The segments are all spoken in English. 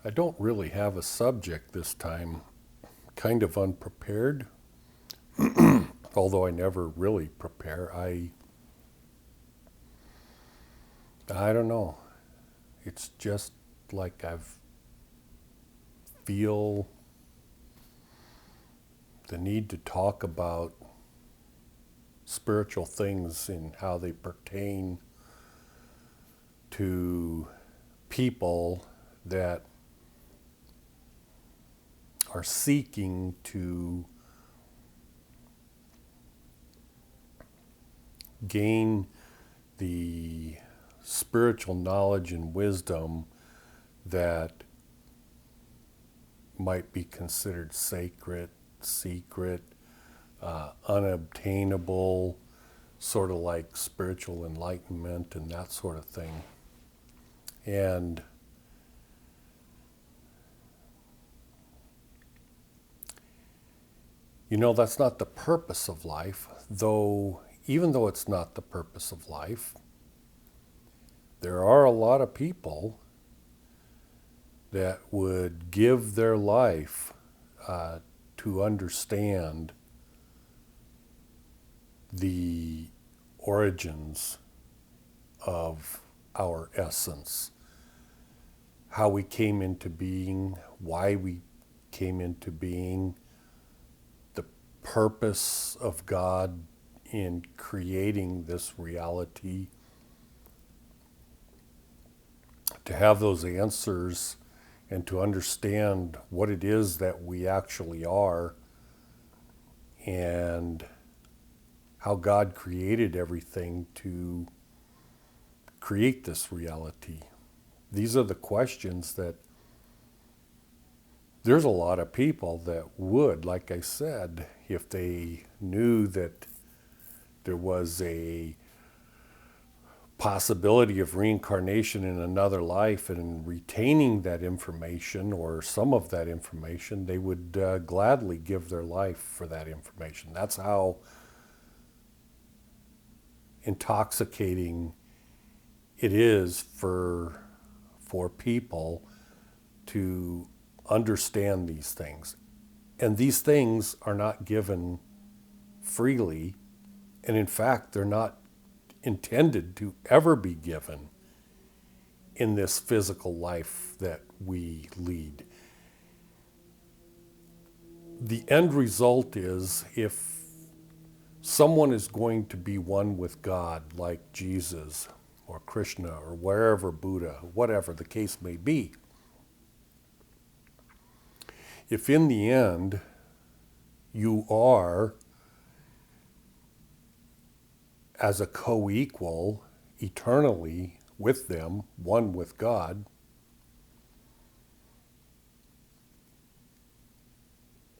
I don't really have a subject this time. Kind of unprepared, although I never really prepare. I don't know. It's just like I feel the need to talk about spiritual things and how they pertain to people that are seeking to gain the spiritual knowledge and wisdom that might be considered sacred, secret, unobtainable, sort of like spiritual enlightenment and that sort of thing. And that's not the purpose of life, though, even though it's not the purpose of life, there are a lot of people that would give their life to understand the origins of our essence, how we came into being, why we came into being, the purpose of God in creating this reality. To have those answers and to understand what it is that we actually are and how God created everything to create this reality. These are the questions that there's a lot of people that would, like I said, if they knew that there was a possibility of reincarnation in another life and retaining that information or some of that information, they would gladly give their life for that information. That's how intoxicating it is for people to understand these things. And these things are not given freely, and in fact, they're not intended to ever be given in this physical life that we lead. The end result is, if someone is going to be one with God, like Jesus or Krishna or wherever, Buddha, whatever the case may be, if in the end you are, as a co-equal, eternally with them, one with God,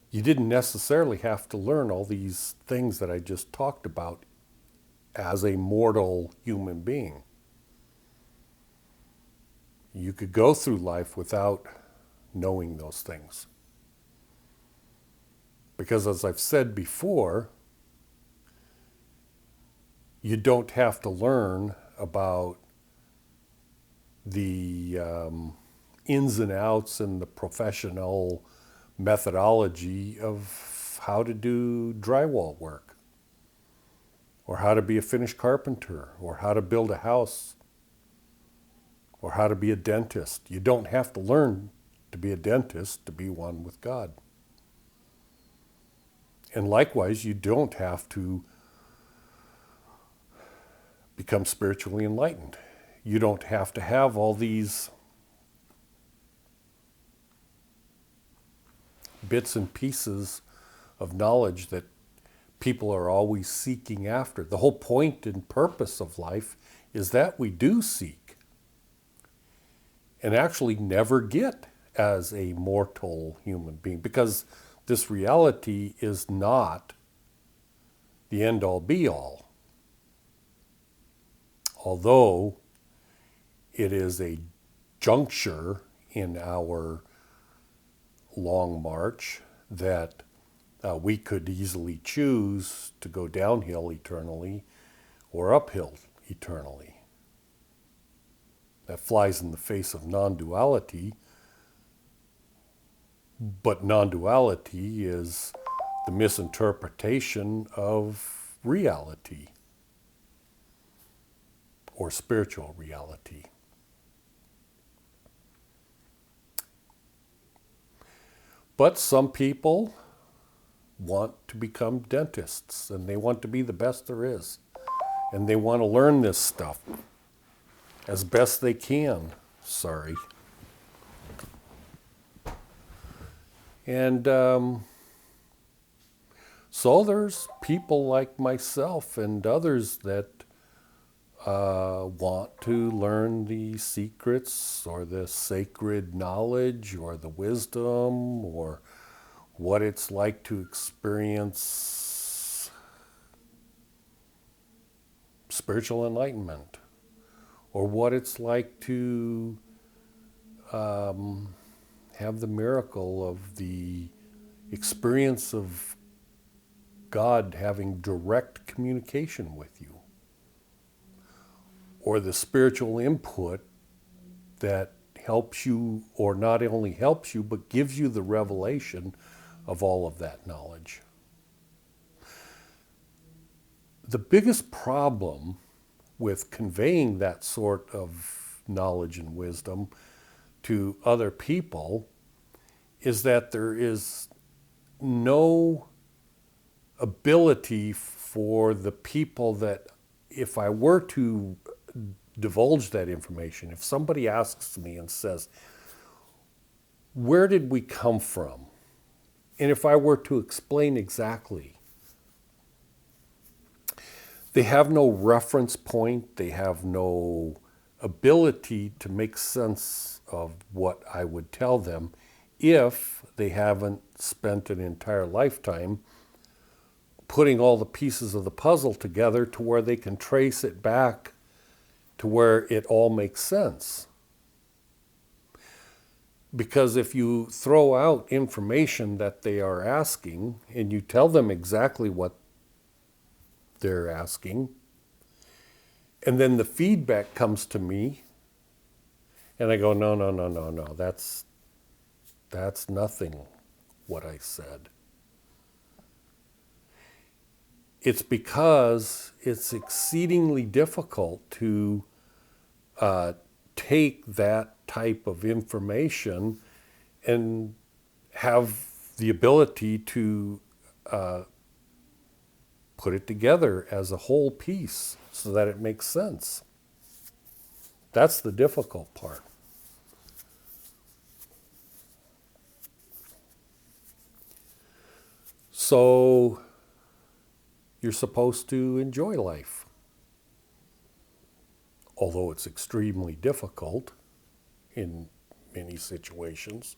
you didn't necessarily have to learn all these things that I just talked about as a mortal human being. You could go through life without knowing those things. Because as I've said before, you don't have to learn about the ins and outs and the professional methodology of how to do drywall work, or how to be a finished carpenter, or how to build a house, or how to be a dentist. You don't have to learn to be a dentist to be one with God. And likewise, you don't have to become spiritually enlightened. You don't have to have all these bits and pieces of knowledge that people are always seeking after. The whole point and purpose of life is that we do seek and actually never get as a mortal human being, because this reality is not the end-all be-all. Although it is a juncture in our long march that we could easily choose to go downhill eternally or uphill eternally. That flies in the face of non-duality, But non-duality is the misinterpretation of reality or spiritual reality. But some people want to become dentists, and they want to be the best there is. And they want to learn this stuff as best they can. Sorry. And so there's people like myself and others that want to learn the secrets or the sacred knowledge or the wisdom or what it's like to experience spiritual enlightenment, or what it's like to have the miracle of the experience of God having direct communication with you, or the spiritual input that helps you, or not only helps you, but gives you the revelation of all of that knowledge. The biggest problem with conveying that sort of knowledge and wisdom to other people is that there is no ability for the people that, if I were to divulge that information, if somebody asks me and says, where did we come from? And if I were to explain exactly, they have no reference point, they have no ability to make sense of what I would tell them if they haven't spent an entire lifetime putting all the pieces of the puzzle together to where they can trace it back to where it all makes sense. Because if you throw out information that they are asking and you tell them exactly what they're asking, and then the feedback comes to me, and I go, no, that's nothing what I said. It's because it's exceedingly difficult to take that type of information and have the ability to put it together as a whole piece so that it makes sense. That's the difficult part. So you're supposed to enjoy life, although it's extremely difficult in many situations,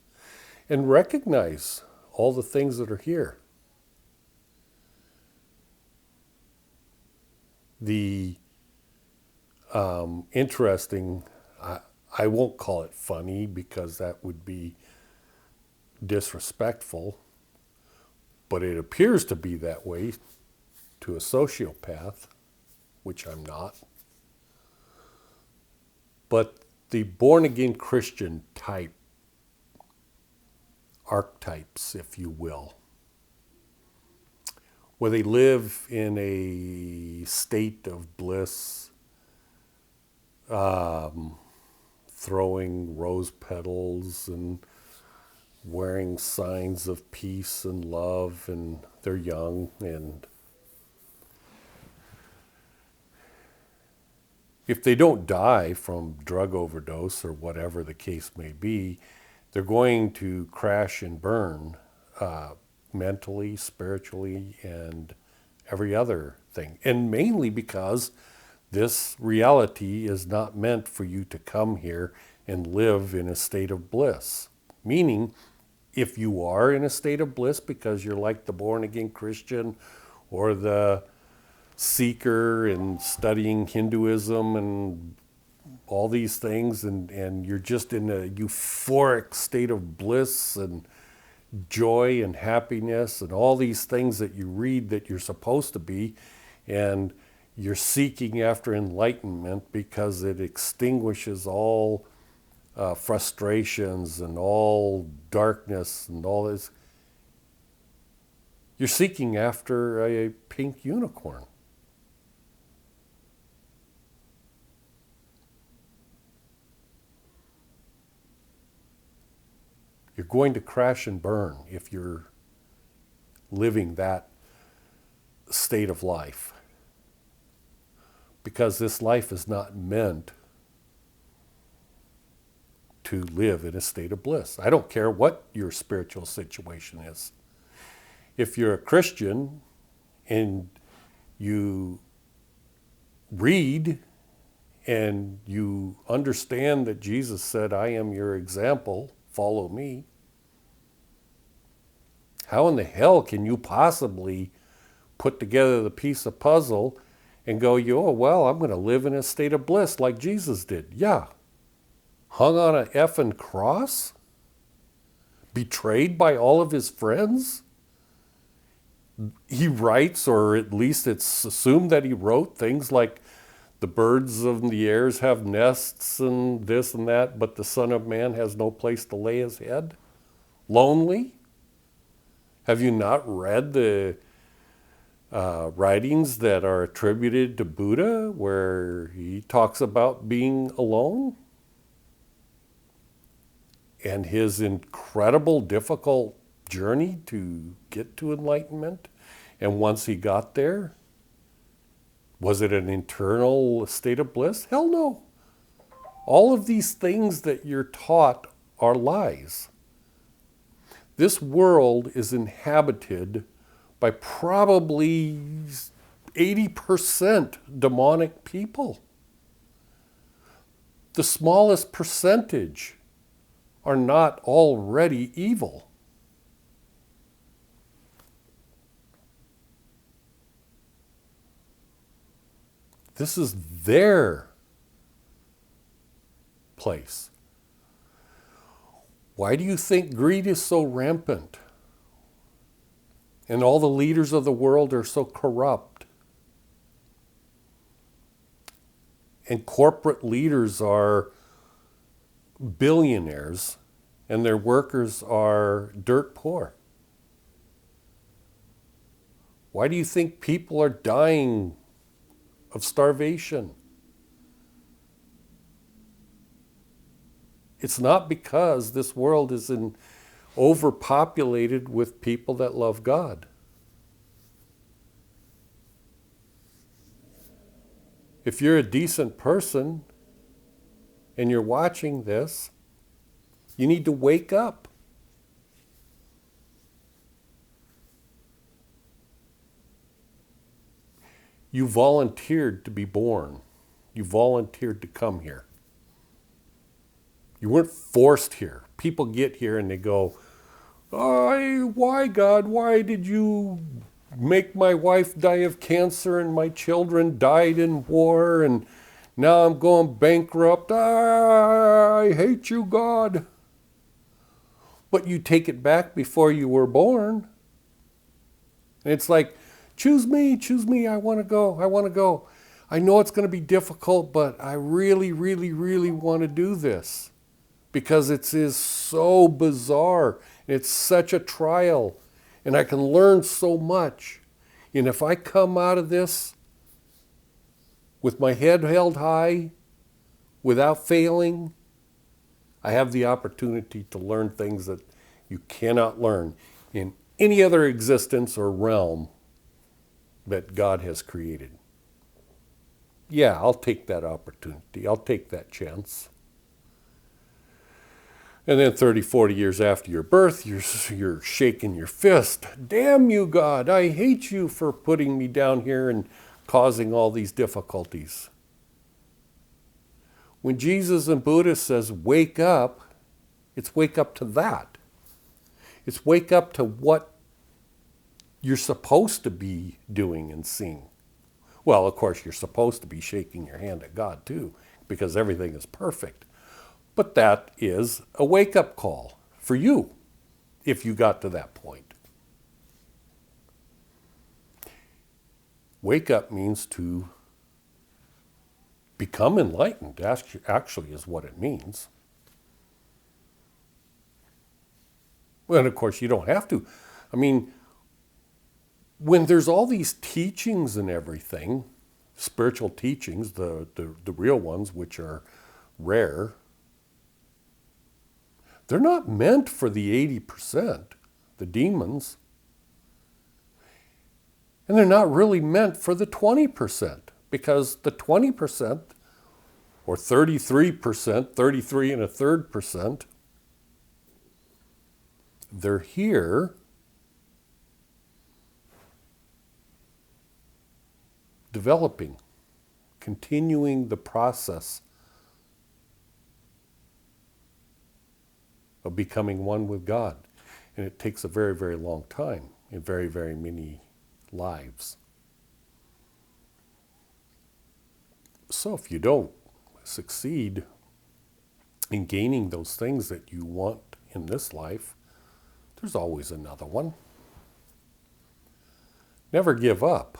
and recognize all the things that are here. The interesting, I won't call it funny because that would be disrespectful, but it appears to be that way to a sociopath, which I'm not. But the born-again Christian type, archetypes, if you will, where they live in a state of bliss, throwing rose petals and wearing signs of peace and love, and they're young, and if they don't die from drug overdose or whatever the case may be, they're going to crash and burn mentally, spiritually, and every other thing. And mainly because this reality is not meant for you to come here and live in a state of bliss. Meaning, if you are in a state of bliss because you're like the born-again Christian or the seeker and studying Hinduism and all these things, and you're just in a euphoric state of bliss and joy and happiness and all these things that you read that you're supposed to be, and you're seeking after enlightenment because it extinguishes all frustrations and all darkness and all this. You're seeking after a pink unicorn. You're going to crash and burn if you're living that state of life. Because this life is not meant to live in a state of bliss. I don't care what your spiritual situation is. If you're a Christian and you read and you understand that Jesus said, I am your example, follow me, how in the hell can you possibly put together the piece of puzzle and go, oh, well, I'm going to live in a state of bliss like Jesus did? Yeah. Hung on an effing cross? Betrayed by all of his friends? He writes, or at least it's assumed that he wrote things like, the birds of the airs have nests and this and that, but the Son of Man has no place to lay his head? Lonely? Have you not read the writings that are attributed to Buddha where he talks about being alone? And his incredible, difficult journey to get to enlightenment? And once he got there, was it an internal state of bliss? Hell no. All of these things that you're taught are lies. This world is inhabited by probably 80% demonic people. The smallest percentage are not already evil. This is their place. Why do you think greed is so rampant? And all the leaders of the world are so corrupt? And corporate leaders are billionaires, and their workers are dirt poor. Why do you think people are dying of starvation? It's not because this world is overpopulated with people that love God. If you're a decent person and you're watching this, you need to wake up. You volunteered to be born. You volunteered to come here. You weren't forced here. People get here and they go, why God? Why did you make my wife die of cancer and my children died in war and now I'm going bankrupt? I hate you, God. But you take it back before you were born. And it's like, choose me, I want to go. I know it's going to be difficult, but I really, really, really want to do this. Because it is so bizarre, and it's such a trial, and I can learn so much. And if I come out of this with my head held high, without failing, I have the opportunity to learn things that you cannot learn in any other existence or realm that God has created. Yeah, I'll take that opportunity. I'll take that chance. And then 30, 40 years after your birth, you're shaking your fist. Damn you, God. I hate you for putting me down here and causing all these difficulties. When Jesus and Buddha says, wake up, it's wake up to that. It's wake up to what you're supposed to be doing and seeing. Well, of course, you're supposed to be shaking your hand at God too, because everything is perfect. But that is a wake-up call for you, if you got to that point. Wake up means to become enlightened, actually is what it means. Well, and of course, you don't have to. I mean, when there's all these teachings and everything, spiritual teachings, the real ones, which are rare, they're not meant for the 80%, the demons. And they're not really meant for the 20%, because the 20%, or 33%, 33 and a third percent, they're here developing, continuing the process of becoming one with God. And it takes a very, very long time in very, very many lives. So if you don't succeed in gaining those things that you want in this life, there's always another one. Never give up.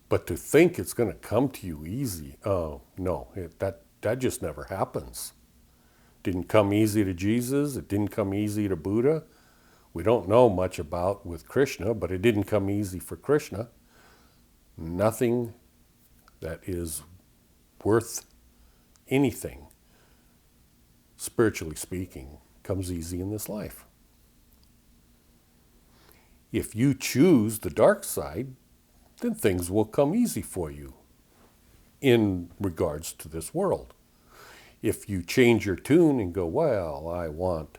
But to think it's going to come to you easy, oh, no, that just never happens. Didn't come easy to Jesus. It didn't come easy to Buddha. We don't know much about with Krishna, but it didn't come easy for Krishna. Nothing that is worth anything, spiritually speaking, comes easy in this life. If you choose the dark side, then things will come easy for you in regards to this world. If you change your tune and go, well, I want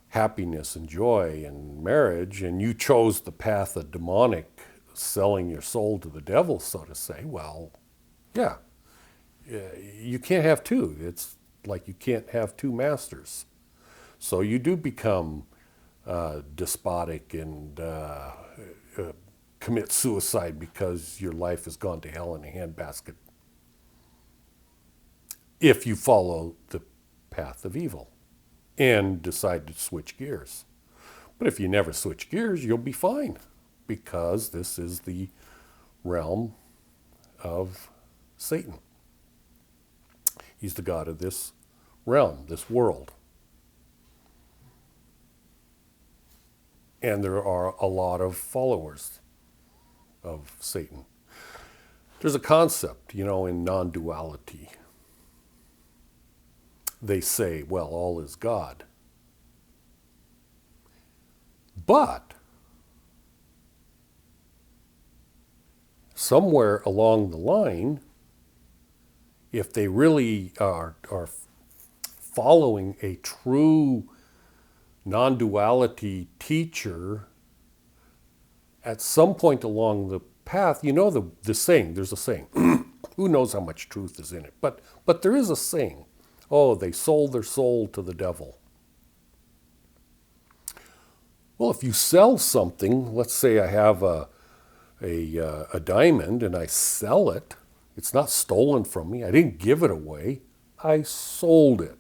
happiness and joy and marriage, and you chose the path of demonic, selling your soul to the devil, so to say, well, yeah, you can't have two. It's like you can't have two masters. So you do become despotic and commit suicide because your life has gone to hell in a handbasket if you follow the path of evil and decide to switch gears. But if you never switch gears, you'll be fine, because this is the realm of Satan. He's the god of this realm, this world. And there are a lot of followers of Satan. There's a concept, in non-duality. They say, well, all is God. But somewhere along the line, if they really are following a true non-duality teacher, at some point along the path, the saying, there's a saying, who knows how much truth is in it, but there is a saying, oh, they sold their soul to the devil. Well, if you sell something, let's say I have a diamond and I sell it, it's not stolen from me, I didn't give it away, I sold it.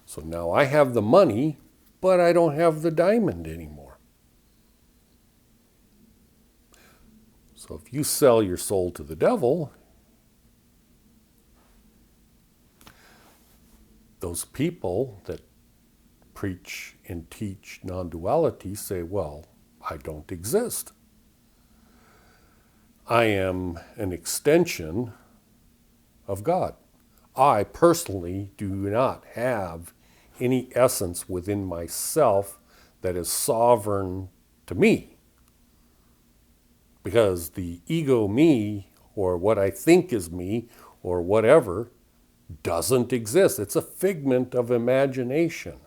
So now I have the money, but I don't have the diamond anymore. So if you sell your soul to the devil, those people that preach and teach non-duality say, well, I don't exist. I am an extension of God. I personally do not have any essence within myself that is sovereign to me. Because the ego me, or what I think is me, or whatever, doesn't exist. It's a figment of imagination.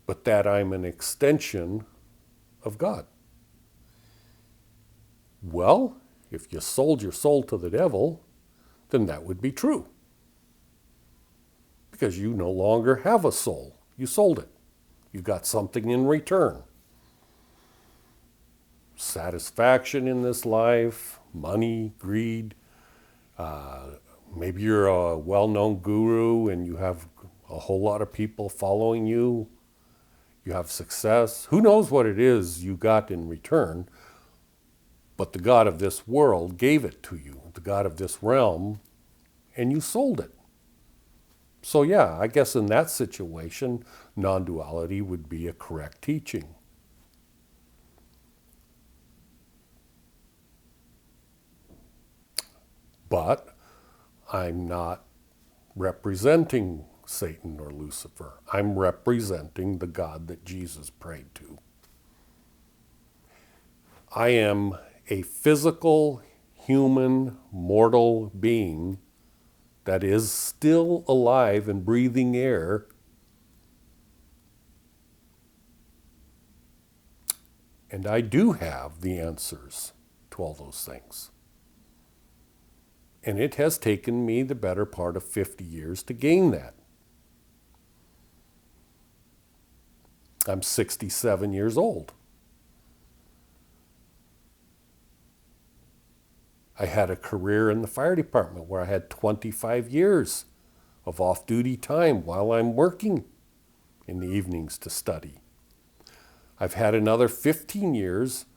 But that I'm an extension of God. Well, if you sold your soul to the devil, then that would be true. Because you no longer have a soul. You sold it. You got something in return. Satisfaction in this life, money, greed. Maybe you're a well-known guru and you have a whole lot of people following you. You have success. Who knows what it is you got in return? But the God of this world gave it to you. The God of this realm and you sold it. So yeah, I guess in that situation, non-duality would be a correct teaching. But I'm not representing Satan or Lucifer. I'm representing the God that Jesus prayed to. I am a physical, human, mortal being that is still alive and breathing air, and I do have the answers to all those things. And it has taken me the better part of 50 years to gain that. I'm 67 years old. I had a career in the fire department where I had 25 years of off-duty time while I'm working in the evenings to study. I've had another 15 years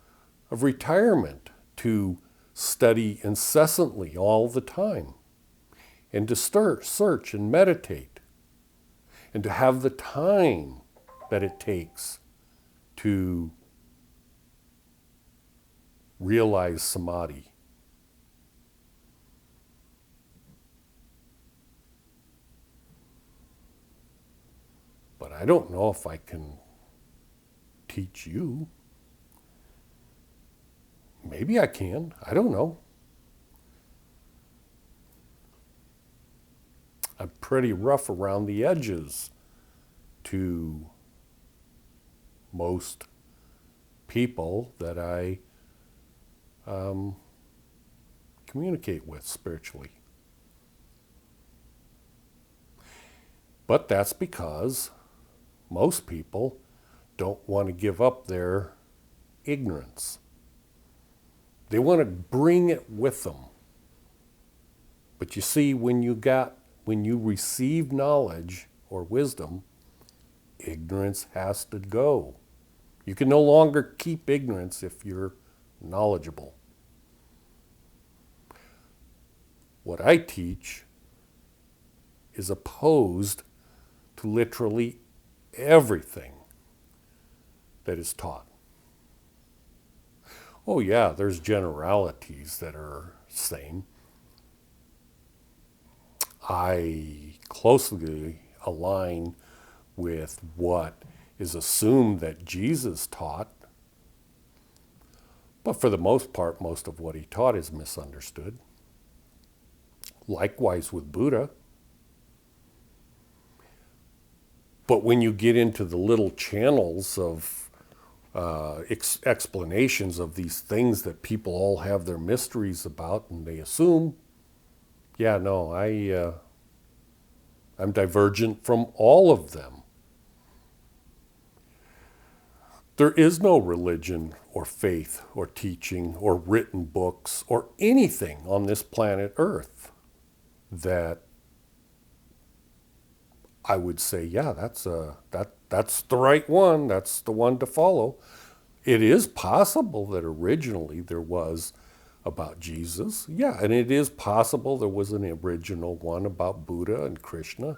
of retirement to study incessantly all the time and to search and meditate and to have the time that it takes to realize samadhi. But I don't know if I can teach you. Maybe I can. I don't know. I'm pretty rough around the edges to most people that I communicate with spiritually. But that's because most people don't want to give up their ignorance. They want to bring it with them. But you see, when you receive knowledge or wisdom, ignorance has to go. You can no longer keep ignorance if you're knowledgeable. What I teach is opposed to literally everything that is taught. Oh yeah, there's generalities that are same. I closely align with what is assumed that Jesus taught, but for the most part, most of what he taught is misunderstood. Likewise with Buddha. But when you get into the little channels of explanations of these things that people all have their mysteries about, and they assume, yeah, no, I'm divergent from all of them. There is no religion or faith or teaching or written books or anything on this planet Earth that I would say, yeah, that's the right one. That's the one to follow. It is possible that originally there was about Jesus. Yeah, and it is possible there was an original one about Buddha and Krishna.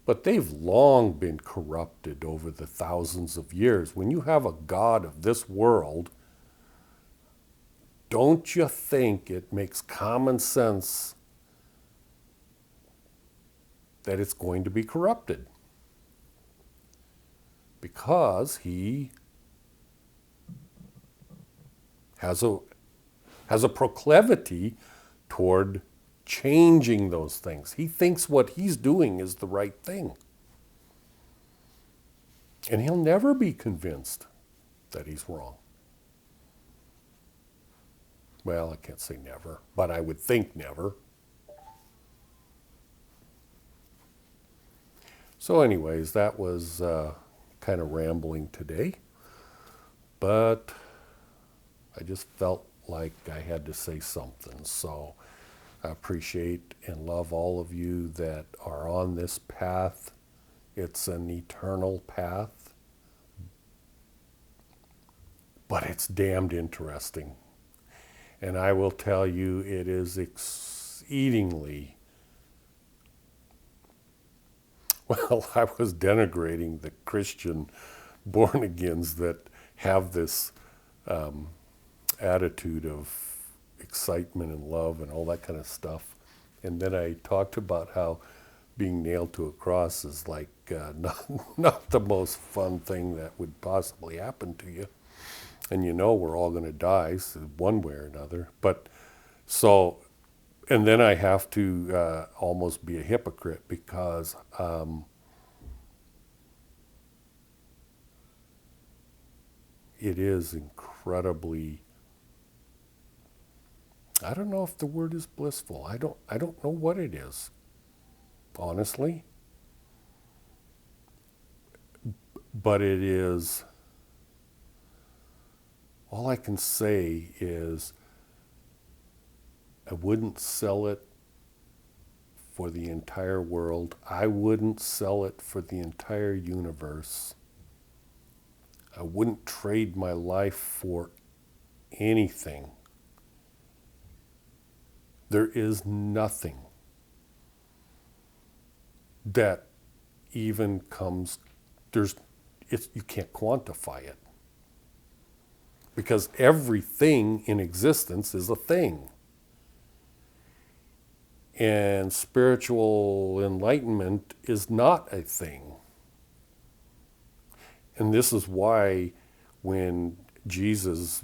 But they've long been corrupted over the thousands of years. When you have a God of this world, don't you think it makes common sense that it's going to be corrupted? Because he has a proclivity toward changing those things. He thinks what he's doing is the right thing. And he'll never be convinced that he's wrong. Well, I can't say never, but I would think never. So anyways, that was kind of rambling today. But I just felt like I had to say something. So I appreciate and love all of you that are on this path. It's an eternal path, but it's damned interesting. And I will tell you, it is exceedingly Well, I was denigrating the Christian born agains that have this attitude of excitement and love and all that kind of stuff. And then I talked about how being nailed to a cross is like not the most fun thing that would possibly happen to you. And you know we're all going to die so one way or another. But so, and then I have to almost be a hypocrite because it is incredibly, I don't know if the word is blissful. I don't know what it is, honestly. But it is, all I can say is I wouldn't sell it for the entire world. I wouldn't sell it for the entire universe. I wouldn't trade my life for anything. There is nothing that even comes, you can't quantify it. Because everything in existence is a thing. And spiritual enlightenment is not a thing. And this is why when Jesus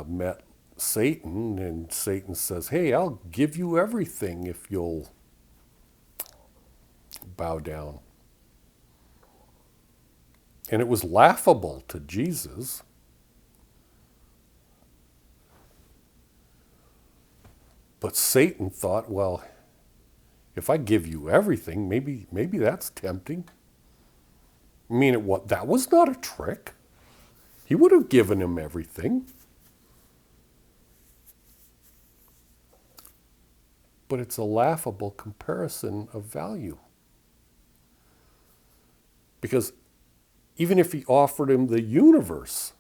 met Satan, and Satan says, hey, I'll give you everything if you'll bow down. And it was laughable to Jesus. But Satan thought, well, if I give you everything, maybe that's tempting. I mean, that was not a trick. He would have given him everything. But it's a laughable comparison of value. Because even if he offered him the universe,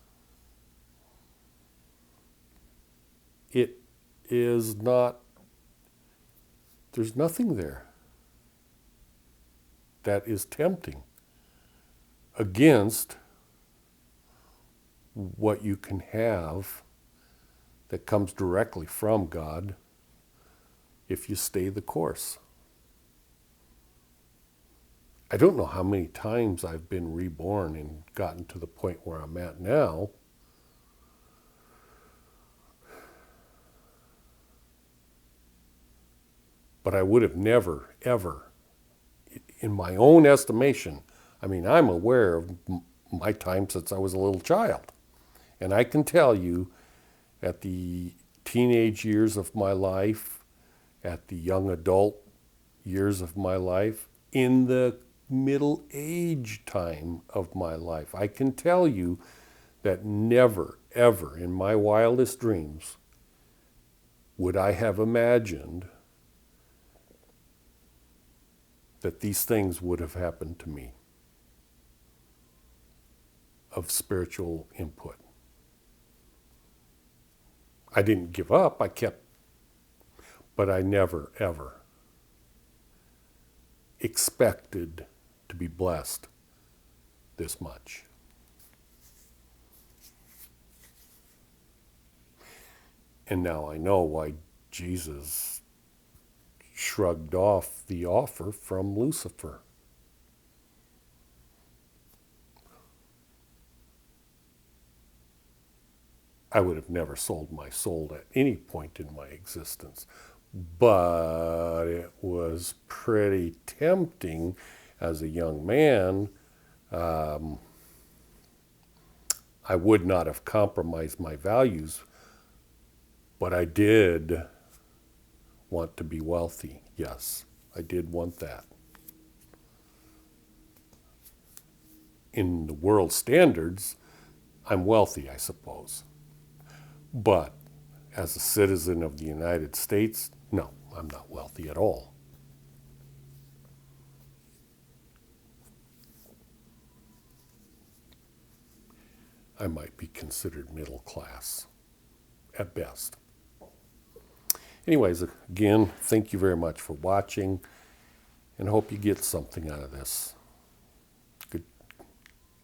it is not, there's nothing there that is tempting against what you can have that comes directly from God if you stay the course. I don't know how many times I've been reborn and gotten to the point where I'm at now. But I would have never, ever, in my own estimation, I mean, I'm aware of my time since I was a little child. And I can tell you, at the teenage years of my life, at the young adult years of my life, in the middle age time of my life, I can tell you that never, ever in my wildest dreams would I have imagined that these things would have happened to me of spiritual input. I didn't give up, I kept, but I never, ever expected to be blessed this much. And now I know why Jesus shrugged off the offer from Lucifer. I would have never sold my soul at any point in my existence, but it was pretty tempting as a young man. I would not have compromised my values, but I did want to be wealthy. Yes, I did want that. In the world standards, I'm wealthy, I suppose. But as a citizen of the United States, no, I'm not wealthy at all. I might be considered middle class at best. Anyways, again, thank you very much for watching, and hope you get something out of this.